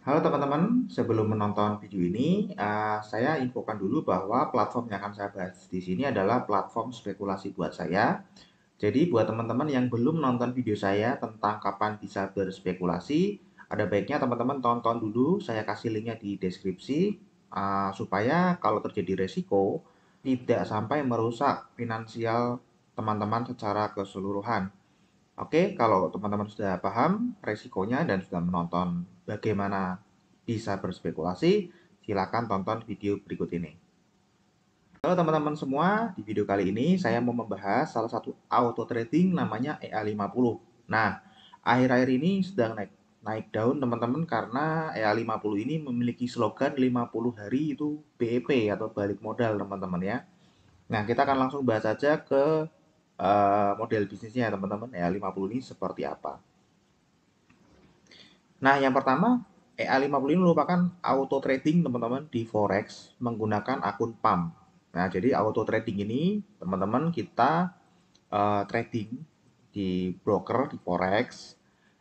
Halo teman-teman, sebelum menonton video ini, saya infokan dulu bahwa platform yang akan saya bahas di sini adalah platform spekulasi buat saya. Jadi buat teman-teman yang belum nonton video saya tentang kapan bisa berspekulasi, ada baiknya teman-teman tonton dulu, saya kasih linknya di deskripsi, supaya kalau terjadi resiko, tidak sampai merusak finansial teman-teman secara keseluruhan. Oke, kalau teman-teman sudah paham resikonya dan sudah menonton bagaimana bisa berspekulasi, silakan tonton video berikut ini. Halo teman-teman semua, di video kali ini saya mau membahas salah satu auto trading namanya EA50. Nah, akhir-akhir ini sedang naik daun teman-teman karena EA50 ini memiliki slogan 50 hari itu BEP atau balik modal teman-teman ya. Nah, kita akan langsung bahas saja ke model bisnisnya teman-teman. EA50 ini seperti apa. Nah, yang pertama, EA50 ini merupakan auto trading teman-teman di forex menggunakan akun PAM. Nah, jadi auto trading ini teman-teman kita trading di broker di forex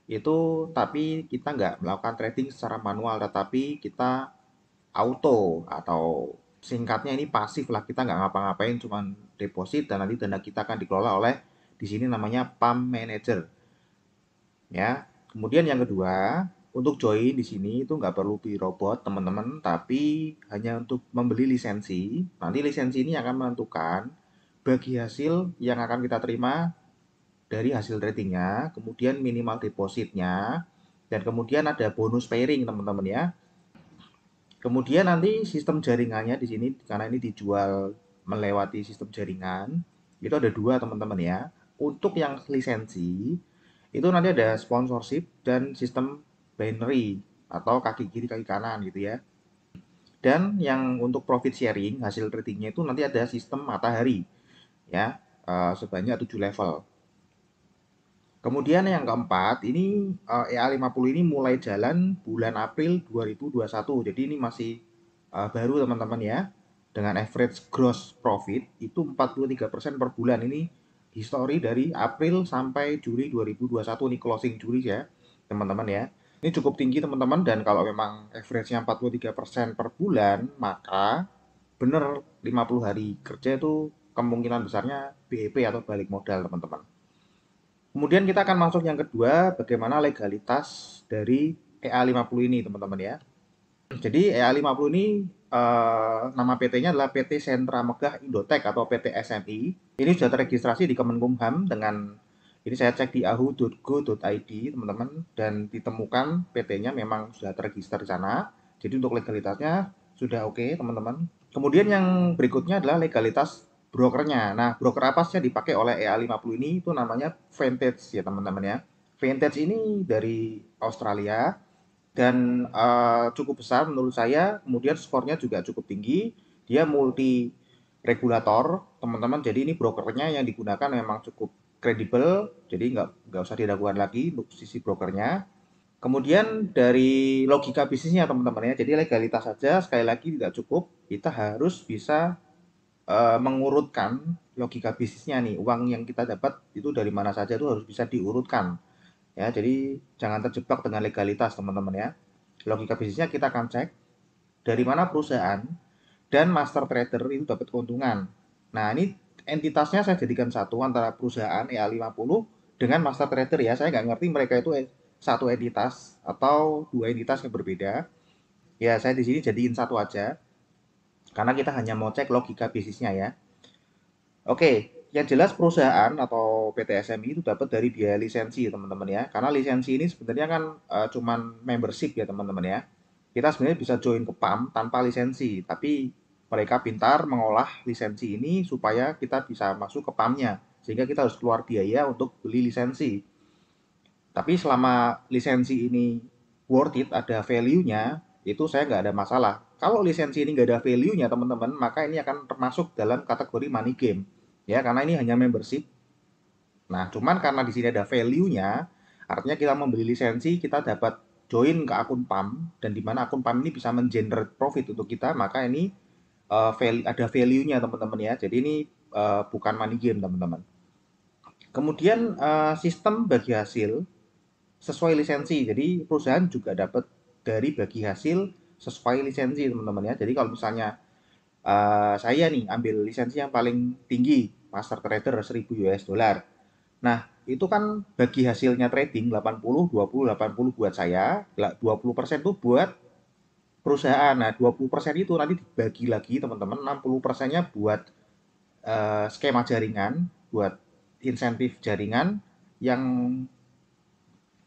itu, tapi kita nggak melakukan trading secara manual, tetapi kita auto atau singkatnya ini pasif lah, kita nggak ngapa-ngapain, cuman deposit dan nanti dana kita akan dikelola oleh di sini namanya PAM Manager ya. Kemudian yang kedua, untuk join di sini itu nggak perlu beli robot teman-teman, tapi hanya untuk membeli lisensi. Nanti lisensi ini akan menentukan bagi hasil yang akan kita terima dari hasil tradingnya, kemudian minimal depositnya, dan kemudian ada bonus pairing teman-teman ya. Kemudian nanti sistem jaringannya di sini karena ini dijual melewati sistem jaringan, itu ada dua teman-teman ya. Untuk yang lisensi itu nanti ada sponsorship dan sistem binary atau kaki kiri kaki kanan gitu ya. Dan yang untuk profit sharing hasil tradingnya itu nanti ada sistem matahari ya, sebanyak 7 level. Kemudian yang keempat, ini EA50 ini mulai jalan bulan April 2021. Jadi ini masih baru teman-teman ya. Dengan average gross profit itu 43% per bulan. Ini history dari April sampai Juli 2021, ini closing Juli ya, teman-teman ya. Ini cukup tinggi teman-teman, dan kalau memang average-nya 43% per bulan, maka bener 50 hari kerja itu kemungkinan besarnya BEP atau balik modal teman-teman. Kemudian kita akan masuk yang kedua, bagaimana legalitas dari EA50 ini, teman-teman ya. Jadi EA50 ini nama PT-nya adalah PT Sentra Megah Indotek atau PT SMI. Ini sudah terregistrasi di Kemenkumham dengan ini saya cek di ahu.go.id, teman-teman, dan ditemukan PT-nya memang sudah terregister di sana. Jadi untuk legalitasnya sudah oke, teman-teman. Kemudian yang berikutnya adalah legalitas brokernya. Nah, broker apa sih yang dipakai oleh EA50 ini? Itu namanya Vantage ya, teman-teman ya. Vantage ini dari Australia dan cukup besar menurut saya. Kemudian skornya juga cukup tinggi. Dia multi regulator, teman-teman. Jadi ini brokernya yang digunakan memang cukup kredibel. Jadi nggak usah diragukan lagi untuk sisi brokernya. Kemudian dari logika bisnisnya teman-teman ya, jadi legalitas saja sekali lagi tidak cukup, kita harus bisa mengurutkan logika bisnisnya nih, uang yang kita dapat itu dari mana saja itu harus bisa diurutkan ya. Jadi jangan terjebak dengan legalitas teman-teman ya. Logika bisnisnya kita akan cek dari mana perusahaan dan master trader itu dapat keuntungan. Nah, ini entitasnya saya jadikan satu antara perusahaan EA50 dengan master trader ya. Saya nggak ngerti mereka itu satu entitas atau dua entitas yang berbeda. Ya, saya di sini jadiin satu aja karena kita hanya mau cek logika bisnisnya ya. Oke, yang jelas perusahaan atau PT SMI itu dapat dari biaya lisensi teman-teman ya. Karena lisensi ini sebenarnya kan cuman membership ya teman-teman ya. Kita sebenarnya bisa join ke PAM tanpa lisensi, tapi mereka pintar mengolah lisensi ini supaya kita bisa masuk ke PAM-nya. Sehingga kita harus keluar biaya untuk beli lisensi. Tapi selama lisensi ini worth it, ada value-nya, itu saya nggak ada masalah. Kalau lisensi ini nggak ada value-nya, teman-teman, maka ini akan termasuk dalam kategori money game. Ya, karena ini hanya membership. Nah, cuman karena di sini ada value-nya, artinya kita membeli lisensi, kita dapat join ke akun PAM, dan di mana akun PAM ini bisa men-generate profit untuk kita, maka ini ada value-nya, teman-teman ya. Jadi ini bukan money game, teman-teman. Kemudian sistem bagi hasil sesuai lisensi. Jadi perusahaan juga dapat dari bagi hasil sesuai lisensi teman-teman ya. Jadi kalau misalnya saya nih ambil lisensi yang paling tinggi, Master Trader 1000 US dollar. Nah, itu kan bagi hasilnya trading 80, 20, 80 buat saya, 20% itu buat perusahaan. Nah, 20% itu nanti dibagi lagi teman-teman, 60%-nya buat skema jaringan, buat insentif jaringan, yang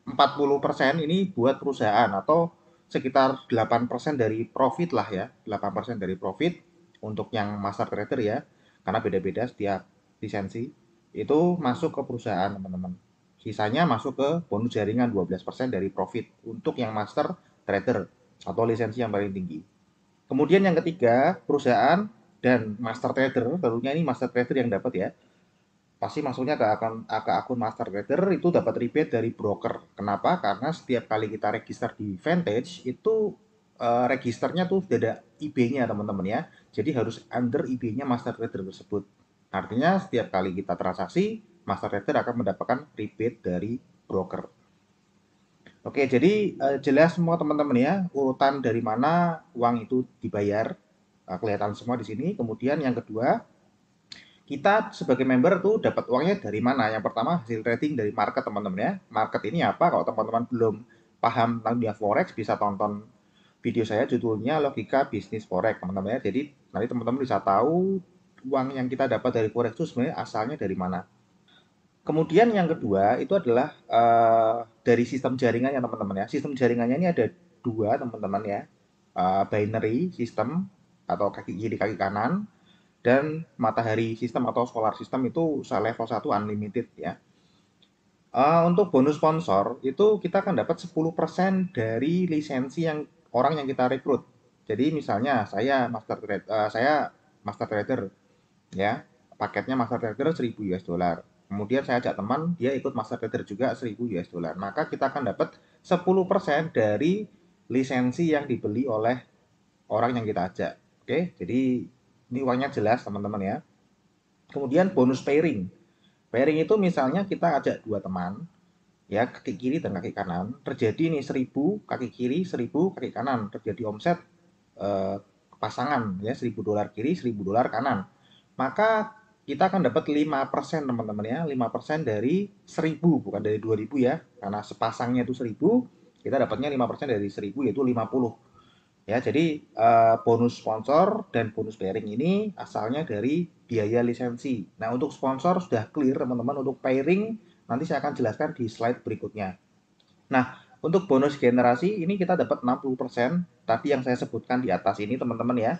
40% ini buat perusahaan atau sekitar 8% dari profit lah ya, 8% dari profit untuk yang master trader ya, karena beda-beda setiap lisensi, itu masuk ke perusahaan teman-teman. Sisanya masuk ke bonus jaringan 12% dari profit untuk yang master trader atau lisensi yang paling tinggi. Kemudian yang ketiga, perusahaan dan master trader, tentunya ini master trader yang dapat ya, pasti masuknya ke akun master trader itu dapat rebate dari broker. Kenapa? Karena setiap kali kita register di Vantage itu registernya tuh sudah ada IB-nya teman-teman ya. Jadi harus under IB-nya master trader tersebut. Artinya setiap kali kita transaksi, master trader akan mendapatkan rebate dari broker. Oke, jadi jelas semua teman-teman ya, urutan dari mana uang itu dibayar. Kelihatan semua di sini. Kemudian yang kedua, kita sebagai member tuh dapat uangnya dari mana? Yang pertama hasil trading dari market teman-teman ya. Market ini apa? Kalau teman-teman belum paham tentang dunia forex bisa tonton video saya judulnya Logika Bisnis Forex teman-teman ya. Jadi nanti teman-teman bisa tahu uang yang kita dapat dari forex itu sebenarnya asalnya dari mana. Kemudian yang kedua itu adalah dari sistem jaringannya teman-teman ya. Sistem jaringannya ini ada dua teman-teman ya. Binary system atau kaki kiri kaki kanan dan matahari sistem atau solar system itu level 1 unlimited ya. Untuk bonus sponsor itu kita akan dapat 10% dari lisensi yang orang yang kita rekrut. Jadi misalnya saya master trader ya, paketnya master trader 1000 US dollar. Kemudian saya ajak teman, dia ikut master trader juga 1000 US dollar. Maka kita akan dapat 10% dari lisensi yang dibeli oleh orang yang kita ajak. Oke, jadi ini uangnya jelas teman-teman ya. Kemudian bonus pairing. Pairing itu misalnya kita ajak dua teman, ya kaki kiri dan kaki kanan. Terjadi nih 1000 kaki kiri, 1000 kaki kanan. Terjadi omset eh, pasangan ya 1000 dolar kiri, 1000 dolar kanan. Maka kita akan dapat 5% teman-teman ya. 5% dari 1000 bukan dari 2000 ya. Karena sepasangnya itu 1000, kita dapatnya 5% dari 1000 yaitu 50. Ya, jadi bonus sponsor dan bonus pairing ini asalnya dari biaya lisensi. Nah, untuk sponsor sudah clear teman-teman, untuk pairing nanti saya akan jelaskan di slide berikutnya. Nah, untuk bonus generasi ini kita dapat 60%, tadi yang saya sebutkan di atas ini teman-teman ya.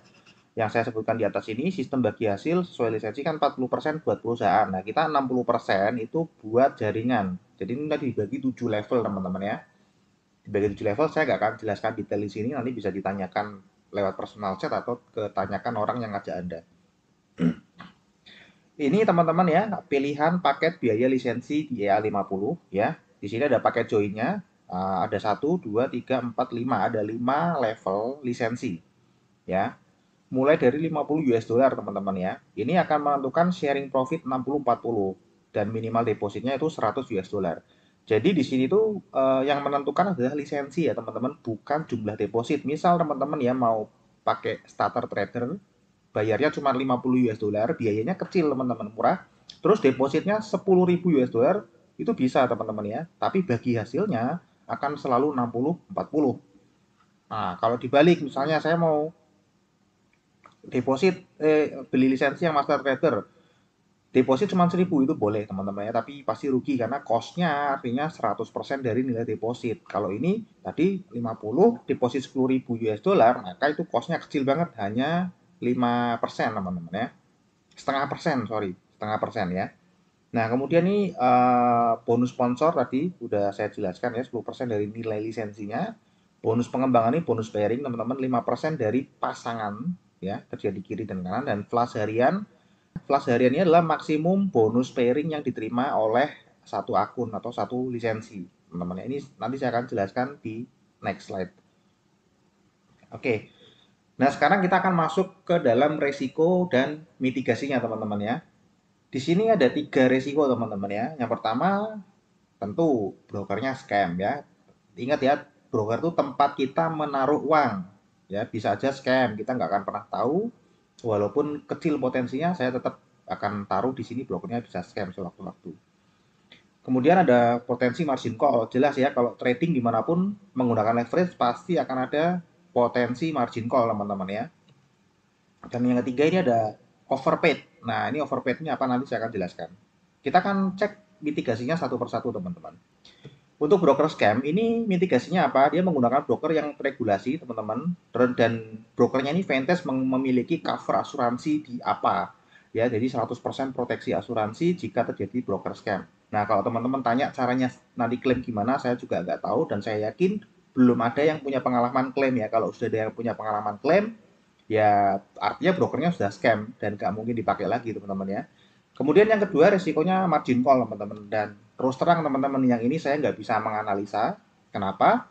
Yang saya sebutkan di atas ini sistem bagi hasil sesuai lisensi kan 40% buat perusahaan. Nah, kita 60% itu buat jaringan. Jadi ini tadi dibagi 7 level teman-teman ya. Di bagian 7 level saya nggak akan jelaskan detail di sini, nanti bisa ditanyakan lewat personal chat atau ketanyakan orang yang ngajak Anda. Ini teman-teman ya, pilihan paket biaya lisensi di EA50 ya. Di sini ada paket joinnya, ada 1, 2, 3, 4, 5, ada 5 level lisensi ya. Mulai dari 50 US dollar teman-teman ya. Ini akan menentukan sharing profit 60-40 dan minimal depositnya itu 100 US dollar. Jadi di sini tuh yang menentukan adalah lisensi ya teman-teman, bukan jumlah deposit. Misal teman-teman ya mau pakai starter trader, bayarnya cuma 50 US dollar, biayanya kecil teman-teman, murah. Terus depositnya 10.000 US dollar, itu bisa teman-teman ya. Tapi bagi hasilnya akan selalu 60-40. Nah, kalau dibalik misalnya saya mau deposit beli lisensi yang master trader, deposit cuma 1000 itu boleh teman-teman ya, tapi pasti rugi karena cost-nya artinya 100% dari nilai deposit. Kalau ini tadi 50 deposit 10.000 US dollar, maka itu cost-nya kecil banget, hanya 5% teman-teman ya. Setengah persen, sorry, setengah persen ya. Nah, kemudian nih bonus sponsor tadi udah saya jelaskan ya, 10% dari nilai lisensinya. Bonus pengembangan ini bonus pairing teman-teman, 5% dari pasangan ya, terjadi kiri dan kanan, dan flash harian. Flash harian ini adalah maksimum bonus pairing yang diterima oleh satu akun atau satu lisensi. Teman-teman, ini nanti saya akan jelaskan di next slide. Oke. Nah, sekarang kita akan masuk ke dalam resiko dan mitigasinya, teman-teman ya. Di sini ada 3 resiko, teman-teman ya. Yang pertama, tentu brokernya scam ya. Ingat ya, broker itu tempat kita menaruh uang. Ya, bisa aja scam, kita nggak akan pernah tahu. Walaupun kecil potensinya, saya tetap akan taruh di sini brokernya bisa scam sewaktu-waktu. Kemudian ada potensi margin call. Jelas ya, kalau trading dimanapun menggunakan leverage pasti akan ada potensi margin call, teman-teman ya. Dan yang ketiga ini ada overpaid. Nah, ini overpaid ini apa nanti saya akan jelaskan. Kita akan cek mitigasinya satu persatu, teman-teman. Untuk broker scam, ini mitigasinya apa? Dia menggunakan broker yang regulasi, teman-teman. Dan brokernya ini Ventes memiliki cover asuransi di apa? Ya, jadi 100% proteksi asuransi jika terjadi broker scam. Nah, kalau teman-teman tanya caranya nanti klaim gimana, saya juga nggak tahu dan saya yakin belum ada yang punya pengalaman klaim ya. Kalau sudah ada yang punya pengalaman klaim, ya artinya brokernya sudah scam dan nggak mungkin dipakai lagi, teman-teman ya. Kemudian yang kedua resikonya margin call, teman-teman. Dan terus terang teman-teman, yang ini saya nggak bisa menganalisa. Kenapa?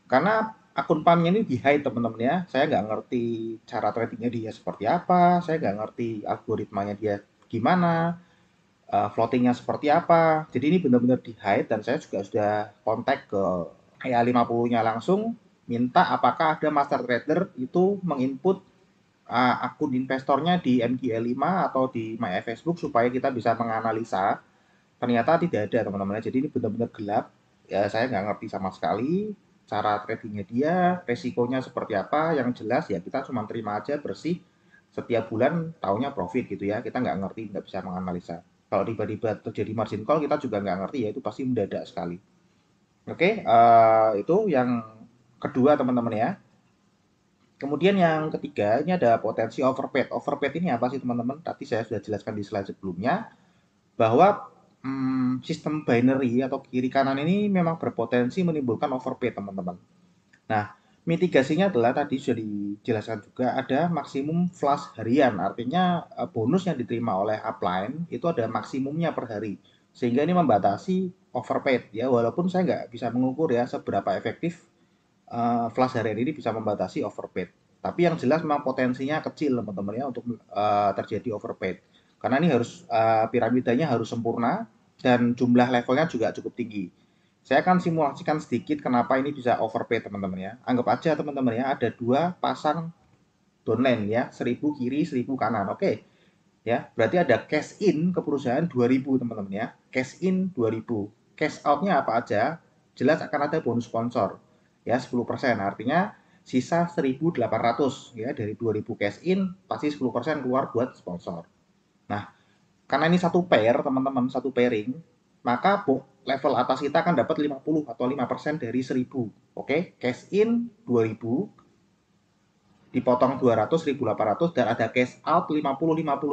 Karena akun PAM-nya ini di-hide, teman-teman ya. Saya nggak ngerti cara tradingnya dia seperti apa, saya nggak ngerti algoritmanya dia gimana, floatingnya seperti apa. Jadi ini benar-benar di-hide dan saya juga sudah kontak ke EA50-nya langsung, minta apakah ada master trader itu menginput akun investornya di MGL5 atau di My Facebook supaya kita bisa menganalisa. Ternyata tidak ada, teman-teman. Jadi ini benar-benar gelap. Ya, saya nggak ngerti sama sekali cara tradingnya dia, resikonya seperti apa. Yang jelas ya kita cuma terima aja bersih. Setiap bulan tahunya profit gitu ya. Kita nggak ngerti, nggak bisa menganalisa. Kalau tiba-tiba terjadi margin call, kita juga nggak ngerti ya. Itu pasti mendadak sekali. Oke, itu yang kedua, teman-teman ya. Kemudian yang ketiga, ini ada potensi overpaid. Overpaid ini apa sih, teman-teman? Tadi saya sudah jelaskan di slide sebelumnya, bahwa sistem binary atau kiri kanan ini memang berpotensi menimbulkan overpaid, teman-teman. Nah, mitigasinya adalah tadi sudah dijelaskan juga ada maksimum flash harian. Artinya bonus yang diterima oleh upline itu ada maksimumnya per hari. Sehingga ini membatasi overpaid ya. Walaupun saya nggak bisa mengukur ya seberapa efektif flash harian ini bisa membatasi overpaid. Tapi yang jelas memang potensinya kecil, teman-teman ya, untuk terjadi overpaid. Karena ini harus piramidanya harus sempurna dan jumlah levelnya juga cukup tinggi. Saya akan simulasikan sedikit kenapa ini bisa overpaid, teman-teman ya. Anggap aja, teman-teman ya, ada dua pasang downline ya, 1000 kiri, 1000 kanan. Oke. Ya, berarti ada cash in ke perusahaan 2000, teman-teman ya. Cash in 2000. Cash out-nya apa aja? Jelas akan ada bonus sponsor. Ya, 10%. Artinya sisa 1800 ya, dari 2000 cash in pasti 10% keluar buat sponsor. Nah, karena ini satu pair, teman-teman, satu pairing, maka level atas kita akan dapat 50 atau 5% dari 1000. Oke, cash in 2000 dipotong 200, 1800 dan ada cash out 50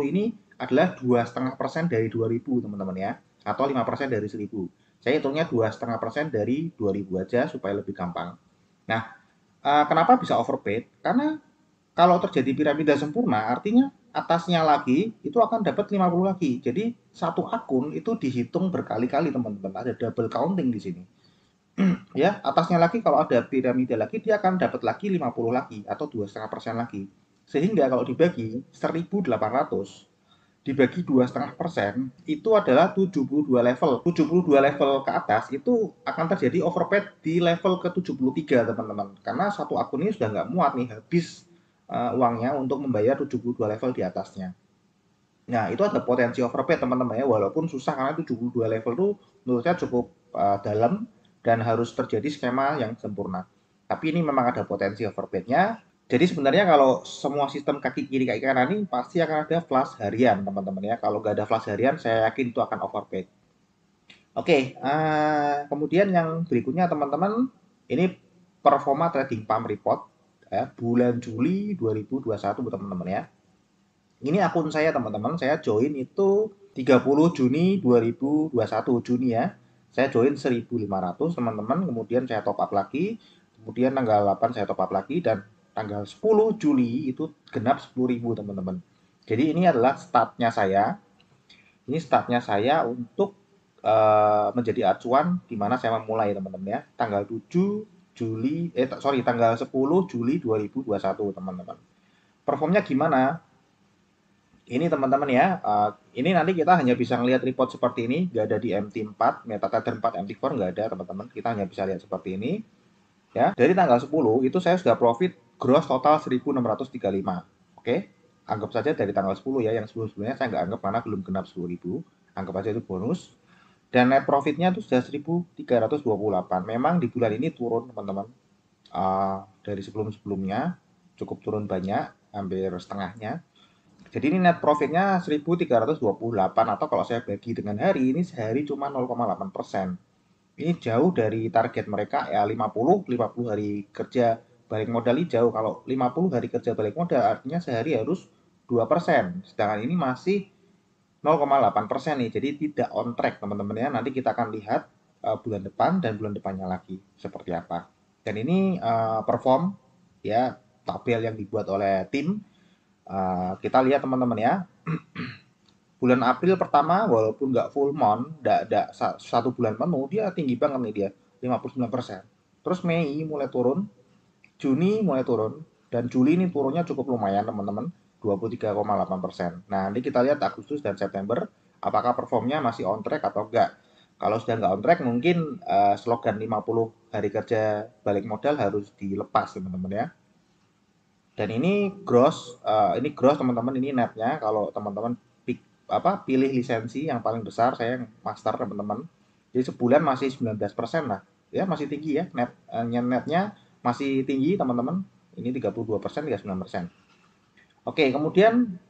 ini adalah 2,5% dari 2000, teman-teman ya, atau 5% dari 1000. Saya hitungnya 2,5% dari 2000 aja supaya lebih gampang. Nah, kenapa bisa overpaid? Karena kalau terjadi piramida sempurna, artinya atasnya lagi itu akan dapat 50 lagi. Jadi satu akun itu dihitung berkali-kali, teman-teman. Ada double counting di sini. Ya, atasnya lagi kalau ada piramida lagi dia akan dapat lagi 50 lagi atau 2,5% lagi. Sehingga kalau dibagi 1800 dibagi 2,5% itu adalah 72 level. 72 level ke atas itu akan terjadi overpaid di level ke 73, teman-teman. Karena satu akun ini sudah nggak muat nih, habis uangnya untuk membayar 72 level di atasnya. Nah, itu ada potensi overpaid, teman-teman ya, walaupun susah karena 72 level itu menurut saya cukup dalam dan harus terjadi skema yang sempurna. Tapi ini memang ada potensi overpaid-nya. Jadi sebenarnya kalau semua sistem kaki kiri kaki kanan ini pasti akan ada flash harian, teman-teman ya. Kalau nggak ada flash harian, saya yakin itu akan overpaid. Oke, kemudian yang berikutnya, teman-teman, ini performa trading pump report ya, bulan Juli 2021, teman-teman ya. Ini akun saya, teman-teman. Saya join itu 30 Juni 2021, Juni ya. Saya join 1500, teman-teman. Kemudian saya top up lagi. Kemudian tanggal 8 saya top up lagi dan tanggal 10 Juli itu genap 10.000, teman-teman. Jadi ini adalah startnya saya. Ini startnya saya untuk menjadi acuan di mana saya memulai, teman-teman ya. Tanggal 7 Juli, tanggal 10 Juli 2021, teman-teman. Performnya gimana? Ini, teman-teman ya, ini nanti kita hanya bisa melihat report seperti ini, nggak ada di MT4, MetaTrader 4, MT4 nggak ada, teman-teman. Kita hanya bisa lihat seperti ini. Ya, dari tanggal 10 itu saya sudah profit gross total 1.635. Oke, anggap saja dari tanggal 10 ya, yang sebelum-sebelumnya saya nggak anggap karena belum genap 10.000. Anggap aja itu bonus. Dan net profitnya itu sudah 1.328. Memang di bulan ini turun teman-teman. Dari sebelum-sebelumnya cukup turun banyak, hampir setengahnya. Jadi ini net profitnya 1.328 atau kalau saya bagi dengan hari ini sehari cuma 0,8%. Ini jauh dari target mereka ya 50 hari kerja balik modal ini jauh. Kalau 50 hari kerja balik modal artinya sehari harus 2%. Sedangkan ini masih 0,8% nih. Jadi tidak on track teman-teman ya. Nanti kita akan lihat bulan depan dan bulan depannya lagi seperti apa. Dan ini perform ya tabel yang dibuat oleh tim. Kita lihat teman-teman ya. Bulan April pertama walaupun nggak full month, nggak satu bulan penuh, dia tinggi banget nih dia, 59%. Terus Mei mulai turun, Juni mulai turun, dan Juli ini turunnya cukup lumayan teman-teman, 23,8%. Nah, nanti kita lihat Agustus dan September, apakah performnya masih on track atau enggak. Kalau sudah nggak on track, mungkin slogan 50 hari kerja balik modal harus dilepas teman-teman ya. Dan ini gross teman-teman, ini netnya. Kalau teman-teman pilih lisensi yang paling besar, saya yang master teman-teman. Jadi sebulan masih 19% lah. Ya masih tinggi ya, netnya masih tinggi teman-teman. Ini 32%, 39%. Oke, kemudian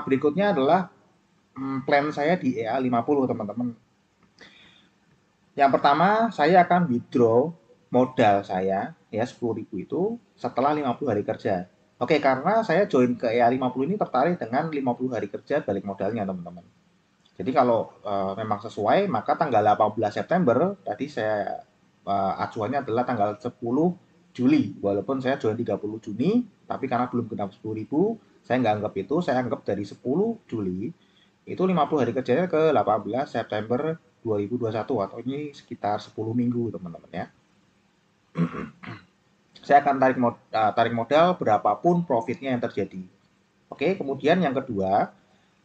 berikutnya adalah plan saya di EA50 teman-teman. Yang pertama, saya akan withdraw modal saya ya 10.000 itu setelah 50 hari kerja. Oke, karena saya join ke EA50 ini tertarik dengan 50 hari kerja balik modalnya, teman-teman. Jadi kalau memang sesuai, maka tanggal 18 September tadi saya acuannya adalah tanggal 10 Juli. Walaupun saya join 30 Juni, tapi karena belum genap 10.000, saya nggak anggap itu, saya anggap dari 10 Juli itu 50 hari kerjanya ke 18 September 2021 atau ini sekitar 10 minggu teman-teman ya. Saya akan tarik modal berapapun profitnya yang terjadi. Oke, kemudian yang kedua,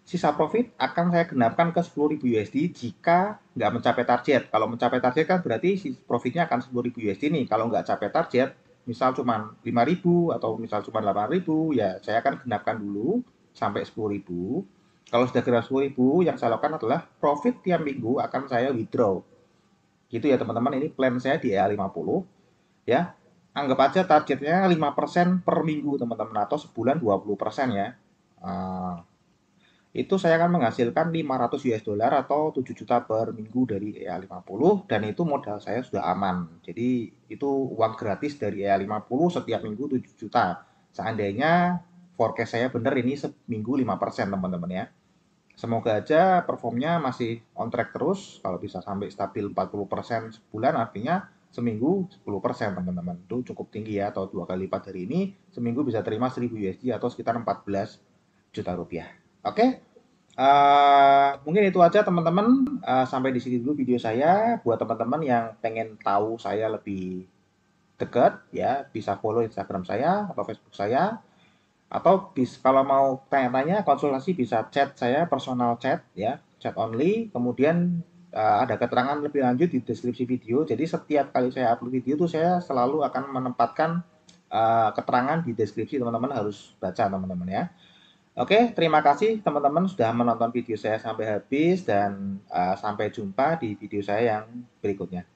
sisa profit akan saya genapkan ke 10.000 USD jika nggak mencapai target. Kalau mencapai target kan berarti profitnya akan 10.000 USD nih. Kalau nggak capai target, misal cuma 5.000 atau misal cuma 8.000, ya saya akan genapkan dulu sampai 10.000. Kalau sudah genap 10.000, yang saya lakukan adalah profit tiap minggu akan saya withdraw. Gitu ya teman-teman, ini plan saya di EA50 ya. Anggap aja targetnya 5% per minggu teman-teman, atau sebulan 20% ya. Uh, itu saya akan menghasilkan 500 US dollar atau 7 juta per minggu dari EA50, dan itu modal saya sudah aman. Jadi itu uang gratis dari EA50 setiap minggu 7 juta. Seandainya forecast saya benar ini seminggu 5% teman-teman ya. Semoga aja performnya masih on track terus. Kalau bisa sampai stabil 40% sebulan artinya seminggu 10% teman-teman. Itu cukup tinggi ya, atau 2 kali lipat dari ini. Seminggu bisa terima 1000 USD atau sekitar 14 juta rupiah. Oke, mungkin itu aja teman-teman. Sampai di sini dulu video saya. Buat teman-teman yang pengen tahu saya lebih dekat, ya bisa follow Instagram saya atau Facebook saya. Atau kalau mau tanya-tanya, konsultasi bisa chat saya, personal chat ya, chat only. Kemudian ada keterangan lebih lanjut di deskripsi video. Jadi setiap kali saya upload video itu saya selalu akan menempatkan keterangan di deskripsi, teman-teman harus baca teman-teman ya. Oke, terima kasih teman-teman sudah menonton video saya sampai habis, dan sampai jumpa di video saya yang berikutnya.